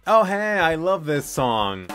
Oh hey, I love this song.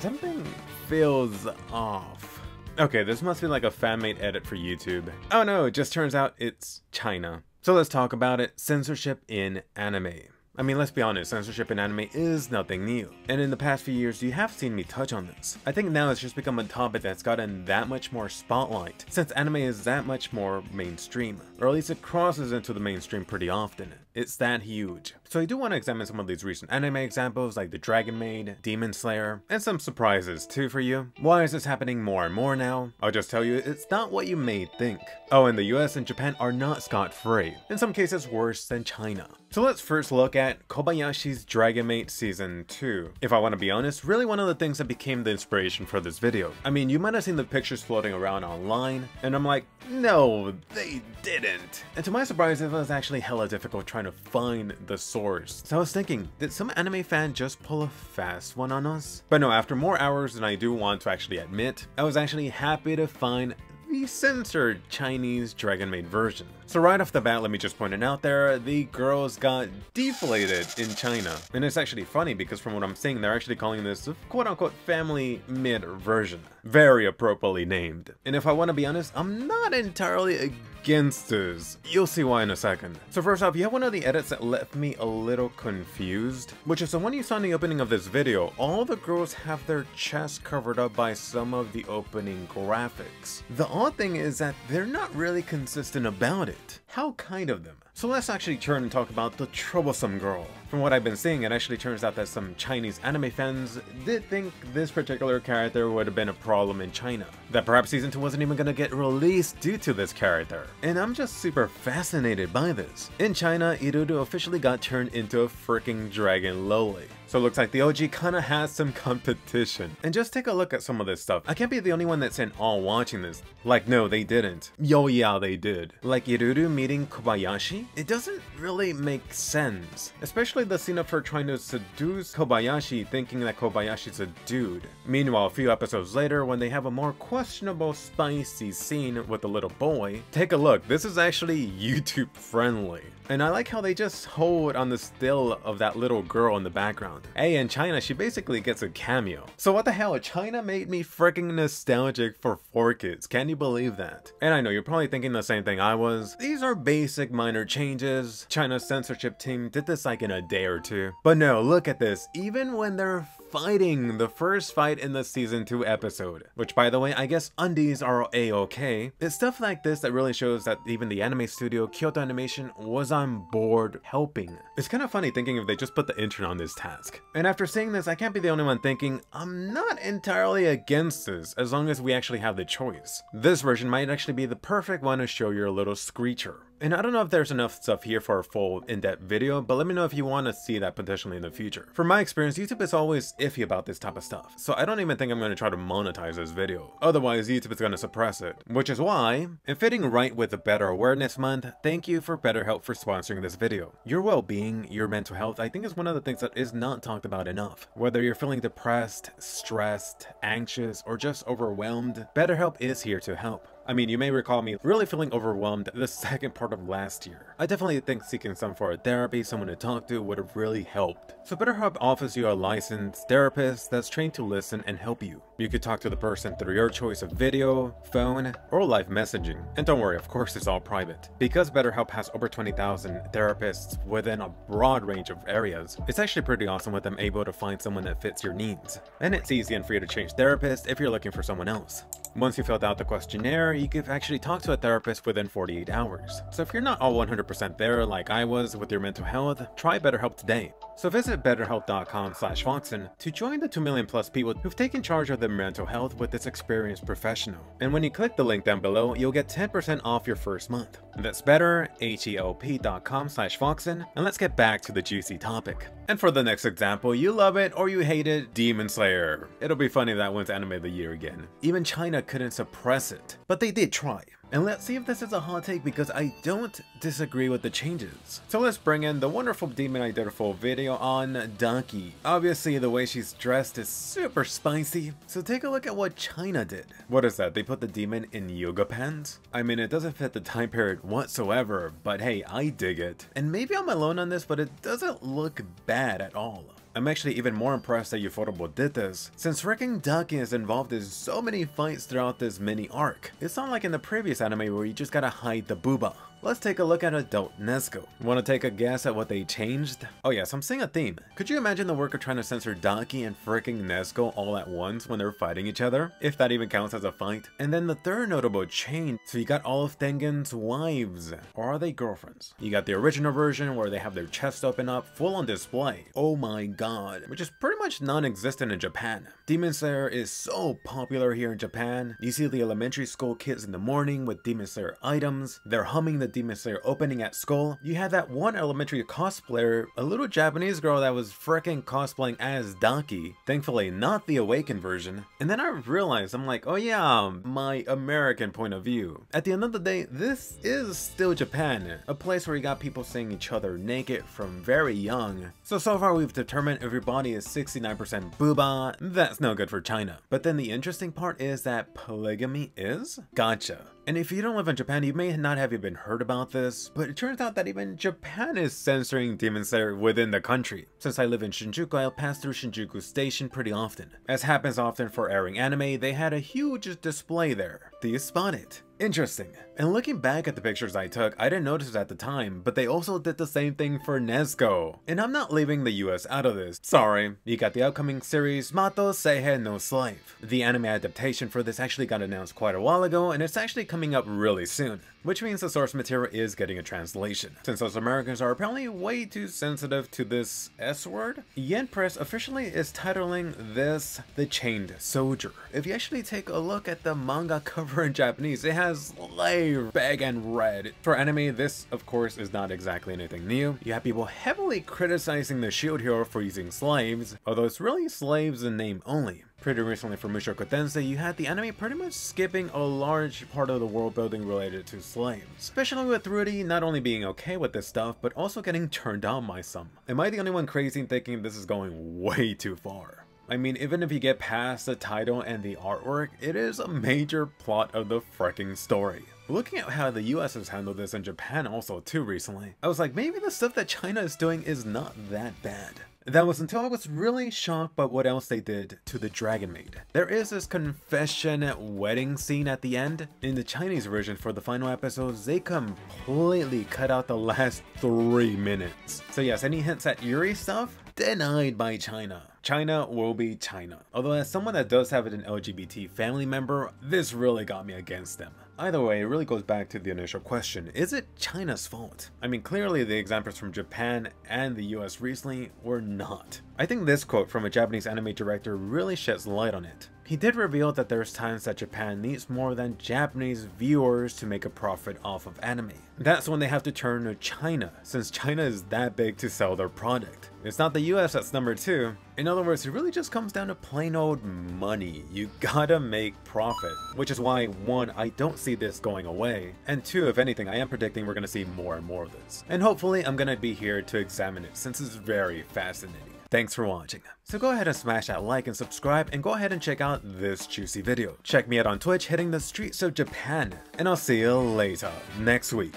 Something feels off. Okay, this must be like a fan-made edit for YouTube. Oh no, it just turns out it's China. So let's talk about it. Censorship in anime. I mean, let's be honest, censorship in anime is nothing new. And in the past few years, you have seen me touch on this. I think now it's just become a topic that's gotten that much more spotlight, since anime is that much more mainstream. Or at least it crosses into the mainstream pretty often. It's that huge. So I do want to examine some of these recent anime examples like the Dragon Maid, Demon Slayer, and some surprises too for you. Why is this happening more and more now? I'll just tell you, it's not what you may think. Oh, and the US and Japan are not scot-free. In some cases worse than China. So let's first look at Kobayashi's Dragon Maid Season 2. If I want to be honest, really one of the things that became the inspiration for this video. I mean, you might have seen the pictures floating around online, and I'm like, no, they didn't. And to my surprise, it was actually hella difficult trying to find the source. So I was thinking, did some anime fan just pull a fast one on us? But no, after more hours than I do want to actually admit, I was actually happy to find the censored Chinese Dragon Maid version. So right off the bat, let me just point it out there, the girls got deflated in China. And it's actually funny because from what I'm seeing, they're actually calling this a quote-unquote family mid version. Very appropriately named. And if I want to be honest, I'm not entirely against this. You'll see why in a second. So first off, you have one of the edits that left me a little confused, which is the one you saw in the opening of this video. All the girls have their chests covered up by some of the opening graphics. The odd thing is that they're not really consistent about it. How kind of them. So let's actually turn and talk about the troublesome girl. From what I've been seeing, it actually turns out that some Chinese anime fans did think this particular character would have been a problem in China. That perhaps season 2 wasn't even gonna get released due to this character. And I'm just super fascinated by this. In China, Irudu officially got turned into a freaking dragon loli. So it looks like the OG kinda has some competition. And just take a look at some of this stuff. I can't be the only one that's in awe watching this. Like, no, they didn't. Yo, yeah, they did. Like Irudu meeting Kobayashi? It doesn't really make sense. Especially the scene of her trying to seduce Kobayashi thinking that Kobayashi's a dude. Meanwhile, a few episodes later, when they have a more questionable spicy scene with the little boy, take a look, this is actually YouTube friendly. And I like how they just hold on the still of that little girl in the background. Hey, in China, she basically gets a cameo. So what the hell, China made me freaking nostalgic for 4Kids, can you believe that? And I know you're probably thinking the same thing I was. These are basic minor changes. China's censorship team did this like in a day or two. But no, look at this, even when they're fighting the first fight in the season 2 episode, which by the way, I guess undies are a-okay. It's stuff like this that really shows that even the anime studio, Kyoto Animation, was on board helping. It's kind of funny thinking if they just put the intern on this task. And after seeing this, I can't be the only one thinking, I'm not entirely against this, as long as we actually have the choice. This version might actually be the perfect one to show your little screecher. And I don't know if there's enough stuff here for a full in-depth video, but let me know if you want to see that potentially in the future. From my experience, YouTube is always iffy about this type of stuff, so I don't even think I'm going to try to monetize this video. Otherwise, YouTube is going to suppress it. Which is why, and fitting right with the Better Awareness Month, thank you for BetterHelp for sponsoring this video. Your well-being, your mental health, I think is one of the things that is not talked about enough. Whether you're feeling depressed, stressed, anxious, or just overwhelmed, BetterHelp is here to help. I mean, you may recall me really feeling overwhelmed the second part of last year. I definitely think seeking some form of therapy, someone to talk to, would have really helped. So BetterHelp offers you a licensed therapist that's trained to listen and help you. You could talk to the person through your choice of video, phone, or live messaging. And don't worry, of course it's all private. Because BetterHelp has over 20,000 therapists within a broad range of areas, it's actually pretty awesome with them able to find someone that fits your needs. And it's easy and free to change therapists if you're looking for someone else. Once you filled out the questionnaire, you can actually talk to a therapist within 48 hours. So if you're not all 100% there like I was with your mental health, try BetterHelp today. So visit betterhelp.com/Foxen to join the 2 million plus people who've taken charge of their mental health with this experienced professional. And when you click the link down below, you'll get 10% off your first month. That's betterhelp.com/Foxen, and let's get back to the juicy topic. And for the next example, you love it or you hate it, Demon Slayer. It'll be funny if that wins Anime of the Year again. Even China couldn't suppress it, but they did try. And let's see if this is a hot take, because I don't disagree with the changes. So let's bring in the wonderful demon I did a full video on, Ducky. Obviously the way she's dressed is super spicy, so take a look at what China did. What is that? They put the demon in yoga pants? I mean, it doesn't fit the time period whatsoever, but hey, I dig it. And maybe I'm alone on this, but it doesn't look bad at all. I'm actually even more impressed that Ufotable did this, since freaking Ducky is involved in so many fights throughout this mini arc. It's not like in the previous anime where you just gotta hide the booba. Let's take a look at adult Nezuko. Wanna take a guess at what they changed? Oh yes, I'm seeing a theme. Could you imagine the worker trying to censor Ducky and freaking Nezuko all at once when they're fighting each other? If that even counts as a fight. And then the third notable change, so you got all of Tengen's wives. Or are they girlfriends? You got the original version where they have their chest open up, full on display. Oh my god. Which is pretty much non-existent in Japan. Demon Slayer is so popular here in Japan. You see the elementary school kids in the morning with Demon Slayer items. They're humming the Demon Slayer opening at school. You had that one elementary cosplayer, a little Japanese girl that was freaking cosplaying as Ducky. Thankfully not the Awakened version. And then I realized, I'm like, oh yeah, my American point of view. At the end of the day, this is still Japan, a place where you got people seeing each other naked from very young. So far we've determined if your body is 69% booba, that's no good for China. But then the interesting part is that polygamy is? Gotcha. And if you don't live in Japan, you may not have even heard about this, but it turns out that even Japan is censoring Demon Slayer within the country. Since I live in Shinjuku, I'll pass through Shinjuku Station pretty often. As happens often for airing anime, they had a huge display there. Do you spot it? Interesting. And looking back at the pictures I took, I didn't notice it at the time, but they also did the same thing for Nezuko. And I'm not leaving the US out of this. Sorry. You got the upcoming series Mato Seihei no Slave. The anime adaptation for this actually got announced quite a while ago, and it's actually coming up really soon. Which means the source material is getting a translation. Since us Americans are apparently way too sensitive to this S word, Yen Press officially is titling this The Chained Soldier. If you actually take a look at the manga cover in Japanese, it has slave, big and red. For anime, this of course is not exactly anything new. You have people heavily criticizing the Shield Hero for using slaves, although it's really slaves in name only. Pretty recently for Mushoku Tensei, you had the anime pretty much skipping a large part of the world building related to slaves. Especially with Rudy not only being okay with this stuff, but also getting turned on by some. Am I the only one crazy in thinking this is going way too far? I mean, even if you get past the title and the artwork, it is a major plot of the freaking story. Looking at how the US has handled this and Japan also too recently, I was like, maybe the stuff that China is doing is not that bad. That was until I was really shocked by what else they did to the Dragon Maid. There is this confession wedding scene at the end. In the Chinese version for the final episodes, they completely cut out the last 3 minutes. So yes, any hints at Yuri stuff? Denied by China. China will be China. Although as someone that does have an LGBT family member, this really got me against them. Either way, it really goes back to the initial question, is it China's fault? I mean, clearly the examples from Japan and the US recently were not. I think this quote from a Japanese anime director really sheds light on it. He did reveal that there's times that Japan needs more than Japanese viewers to make a profit off of anime. That's when they have to turn to China, since China is that big to sell their product. It's not the US that's number 2. In other words, it really just comes down to plain old money. You gotta make profit. Which is why, 1, I don't see this going away, and 2, if anything, I am predicting we're gonna see more and more of this. And hopefully I'm gonna be here to examine it, since it's very fascinating. Thanks for watching. So go ahead and smash that like and subscribe, and go ahead and check out this juicy video. Check me out on Twitch hitting the streets of Japan, and I'll see you later next week.